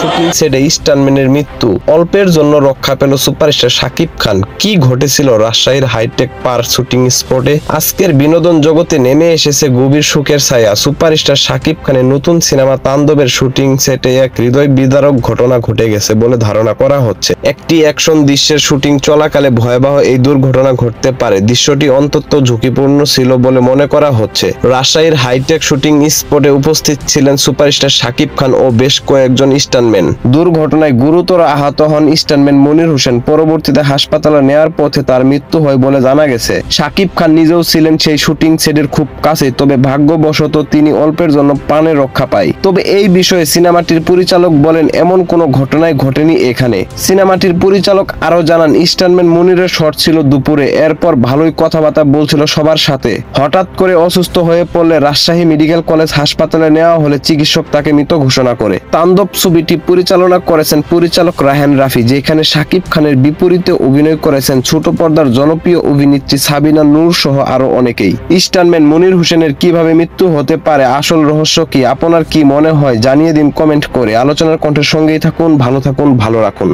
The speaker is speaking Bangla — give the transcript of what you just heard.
শুটিং সেটে স্টান্টম্যানের মৃত্যু, অল্পের জন্য রক্ষা পেল সুপারস্টার শাকিব খান। কি ঘটেছিল রাজশাহীর হাইটেক পার্ক শুটিং স্পটে? আজকের বিনোদন জগতে নেমে এসেছে গভীর শোকের ছায়া। সুপারস্টার শাকিব খানের নতুন সিনেমা তাণ্ডবের শুটিং সেটে এক হৃদয় বিদারক ঘটনা ঘটে গেছে বলে ধারণা করা হচ্ছে। একটি অ্যাকশন দৃশ্যের শুটিং চলাকালে ভয়াবহ এই দুর্ঘটনা ঘটতে পারে। দৃশ্যটি অত্যন্ত ঝুঁকিপূর্ণ ছিল বলে মনে করা হচ্ছে। রাজশাহীর হাইটেক শুটিং স্পটে উপস্থিত ছিলেন সুপারস্টার শাকিব খান ও বেশ কয়েকজন স্টান্টম্যান। দুর্ঘটনায় গুরুতর আহত হন স্টান্টম্যান মনির হোসেন। পরবর্তীতে হাসপাতালে নেওয়ার পথে তার মৃত্যু হয় বলে জানা গেছে। শাকিব খান নিজেও ছিলেন সেই শুটিং সেটের খুব কাছে, তবে ভাগ্যবশত তিনি অল্পের জন্য প্রাণে রক্ষা পায়। তবে এই বিষয়ে সিনেমাটির পরিচালক বলেন, এমন কোনো ঘটনাই ঘটেনি এখানে। সিনেমাটির পরিচালক আরো জানান, স্টান্টম্যান মনিরের শট ছিল দুপুরে, এরপর ভালোই কথাবার্তা বলছিল সবার সাথে। হঠাৎ করে অসুস্থ হয়ে পড়লে রাজশাহী মেডিকেল কলেজ হাসপাতালে নেওয়া হলে চিকিৎসক তাকে মৃত ঘোষণা করে। তাণ্ডব ছবিটি পরিচালনা করেছেন পরিচালক রায়হান রাফি, যেখানে শাকিব খানের বিপরীতে অভিনয় করেছেন ছোট পর্দার জনপ্রিয় অভিনেত্রী সাবিনা নূর সহ আরো অনেকেই। স্টান্টম্যান মনির হোসেনের কিভাবে মৃত্যু হতে পারে, আসল রহস্য কি, আপনার কি মনে হয় জানিয়ে দিন কমেন্ট করে। আলোচনার কণ্ঠের সঙ্গেই থাকুন, ভালো থাকুন, ভালো রাখুন।